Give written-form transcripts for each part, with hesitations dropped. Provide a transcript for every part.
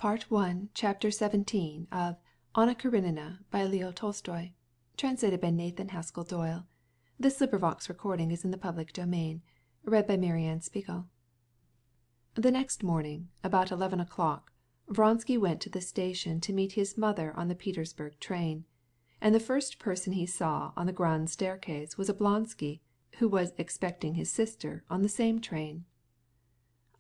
Part 1, Chapter 17 of Anna Karenina by Leo Tolstoy. Translated by Nathan Haskell Doyle. This recording is in the public domain. Read by Marianne Spiegel. The next morning, about 11 o'clock, Vronsky went to the station to meet his mother on the Petersburg train, and the first person he saw on the grand staircase was Oblonsky, who was expecting his sister on the same train.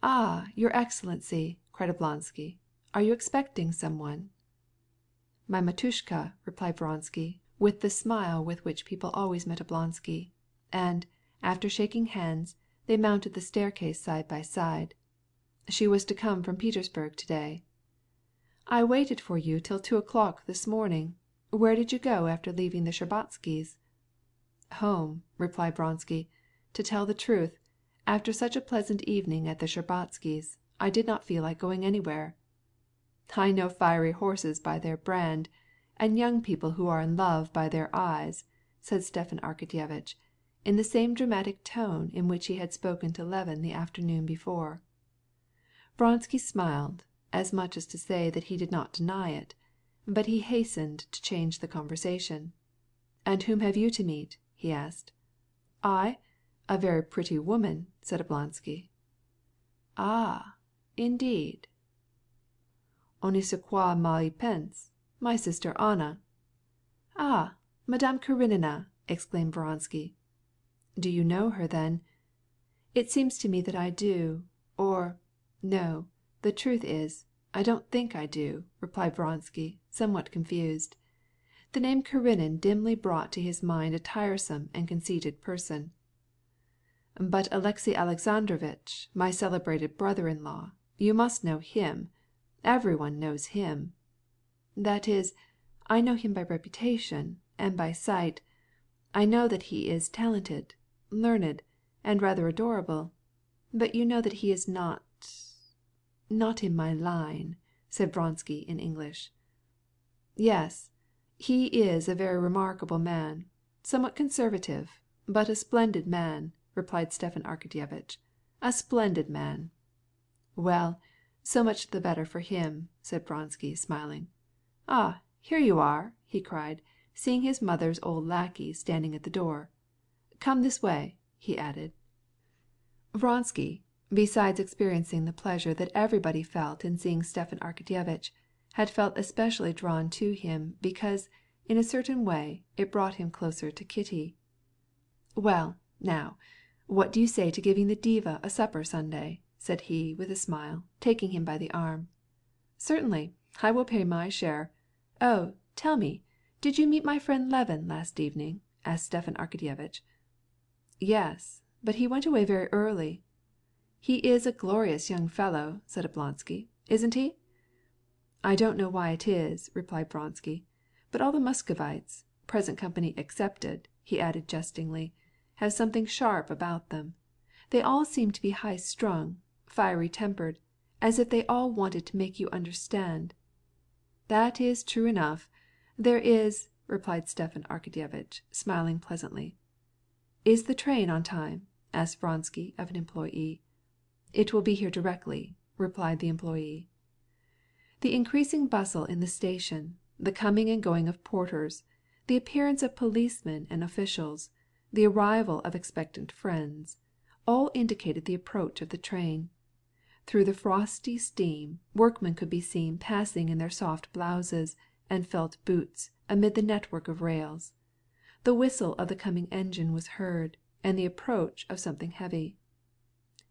"Ah, your Excellency!" cried Oblonsky. "Are you expecting someone?" "My Matushka," replied Vronsky, with the smile with which people always met Oblonsky, and, after shaking hands, they mounted the staircase side by side. She was to come from Petersburg today. "I waited for you till 2 o'clock this morning. Where did you go after leaving the Shtcherbatskys'?" "Home," replied Vronsky. "To tell the truth, after such a pleasant evening at the Shtcherbatskys', I did not feel like going anywhere." "I know fiery horses by their brand, and young people who are in love by their eyes," said Stepan Arkadyevitch, in the same dramatic tone in which he had spoken to Levin the afternoon before. Vronsky smiled, as much as to say that he did not deny it, but he hastened to change the conversation. "And whom have you to meet?" he asked. "I? A very pretty woman," said Oblonsky. "Ah, indeed." "On ne sait quoi mal y pense. My sister Anna." "Ah, Madame Karenina!" exclaimed Vronsky. "Do you know her, then?" "It seems to me that I do, or, no, the truth is, I don't think I do," replied Vronsky, somewhat confused. The name Karenin dimly brought to his mind a tiresome and conceited person. "But Alexey Alexandrovitch, my celebrated brother-in-law, you must know him. Everyone knows him." "That is, I know him by reputation, and by sight. I know that he is talented, learned, and rather adorable. But you know that he is not in my line," said Vronsky in English. "Yes, he is a very remarkable man, somewhat conservative, but a splendid man," replied Stepan Arkadyevitch. "A splendid man." "Well, so much the better for him," said Vronsky, smiling. "Ah, here you are!" he cried, seeing his mother's old lackey standing at the door. "Come this way," he added. Vronsky, besides experiencing the pleasure that everybody felt in seeing Stepan Arkadyevitch, had felt especially drawn to him because, in a certain way, it brought him closer to Kitty. "Well, now, what do you say to giving the diva a supper Sunday?" said he with a smile, taking him by the arm. "Certainly, I will pay my share. Oh, tell me, did you meet my friend Levin last evening?" asked Stepan Arkadyevitch. "Yes, but he went away very early." "He is a glorious young fellow," said Oblonsky, "isn't he?" "I don't know why it is," replied Vronsky, "but all the Muscovites, present company excepted," he added jestingly, "have something sharp about them. They all seem to be high-strung, fiery-tempered, as if they all wanted to make you understand." "That is true enough. There is," replied Stepan Arkadyevitch, smiling pleasantly. "Is the train on time?" asked Vronsky of an employee. "It will be here directly," replied the employee. The increasing bustle in the station, the coming and going of porters, the appearance of policemen and officials, the arrival of expectant friends, all indicated the approach of the train. Through the frosty steam, workmen could be seen passing in their soft blouses and felt boots amid the network of rails. The whistle of the coming engine was heard, and the approach of something heavy.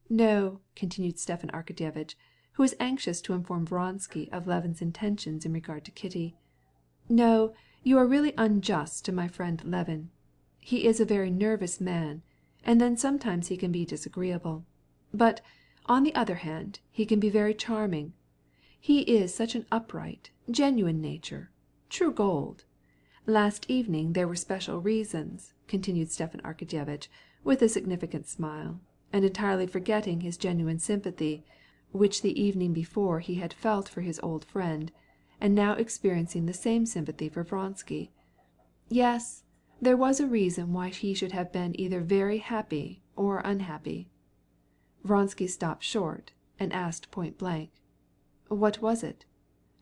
"No," continued Stepan Arkadyevitch, who was anxious to inform Vronsky of Levin's intentions in regard to Kitty. "No, you are really unjust to my friend Levin. He is a very nervous man, and then sometimes he can be disagreeable. But, on the other hand, he can be very charming. He is such an upright, genuine nature, true gold. Last evening there were special reasons," continued Stepan Arkadyevitch, with a significant smile, and entirely forgetting his genuine sympathy, which the evening before he had felt for his old friend, and now experiencing the same sympathy for Vronsky. "Yes, there was a reason why he should have been either very happy or unhappy." Vronsky stopped short and asked point blank, "What was it?"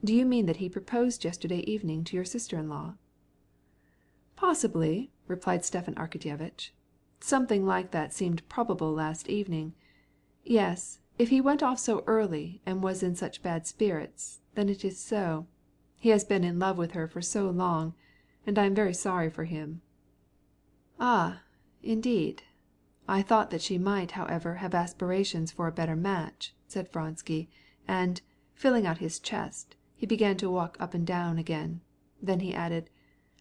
Do you mean that he proposed yesterday evening to your sister-in-law?" "Possibly," replied Stepan Arkadyevitch. "Something like that seemed probable last evening. Yes, if he went off so early and was in such bad spirits, then it is so. He has been in love with her for so long, and I am very sorry for him." "Ah, indeed. I thought that she might, however, have aspirations for a better match," said Vronsky, and, filling out his chest, he began to walk up and down again. Then he added,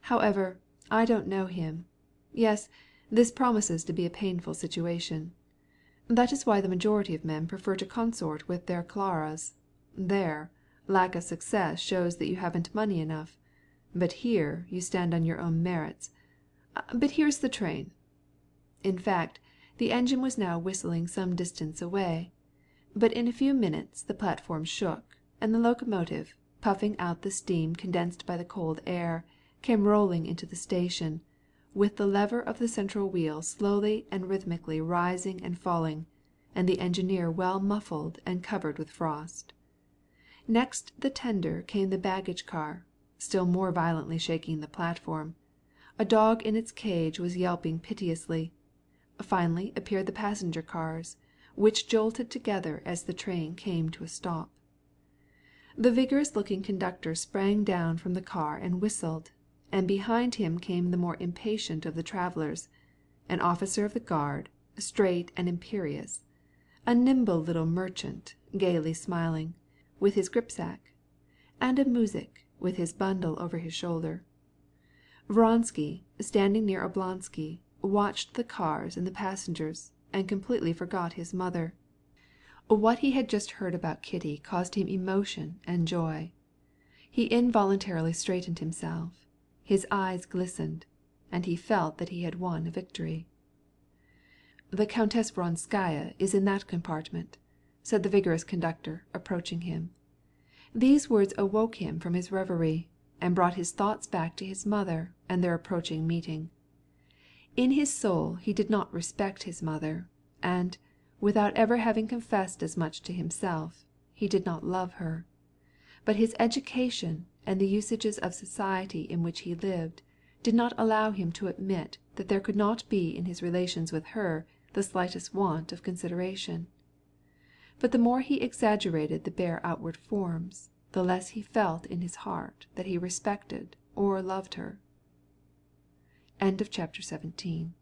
"However, I don't know him. Yes, this promises to be a painful situation. That is why the majority of men prefer to consort with their Claras. There, lack of success shows that you haven't money enough. But here you stand on your own merits. But here's the train." In fact, the engine was now whistling some distance away. But in a few minutes the platform shook, and the locomotive, puffing out the steam condensed by the cold air, came rolling into the station, with the lever of the central wheel slowly and rhythmically rising and falling, and the engineer well muffled and covered with frost. Next the tender came the baggage car, still more violently shaking the platform. A dog in its cage was yelping piteously. Finally appeared the passenger cars, which jolted together as the train came to a stop. The vigorous-looking conductor sprang down from the car and whistled, and behind him came the more impatient of the travelers, an officer of the guard, straight and imperious, a nimble little merchant, gaily smiling, with his gripsack, and a muzhik with his bundle over his shoulder. Vronsky, standing near Oblonsky, watched the cars and the passengers, and completely forgot his mother. What he had just heard about Kitty caused him emotion and joy. He involuntarily straightened himself, his eyes glistened, and he felt that he had won a victory. "The Countess Vronskaya is in that compartment," said the vigorous conductor, approaching him. These words awoke him from his reverie, and brought his thoughts back to his mother and their approaching meeting. In his soul he did not respect his mother, and, without ever having confessed as much to himself, he did not love her. But his education and the usages of society in which he lived did not allow him to admit that there could not be in his relations with her the slightest want of consideration. But the more he exaggerated the bare outward forms, the less he felt in his heart that he respected or loved her. Chapter 18.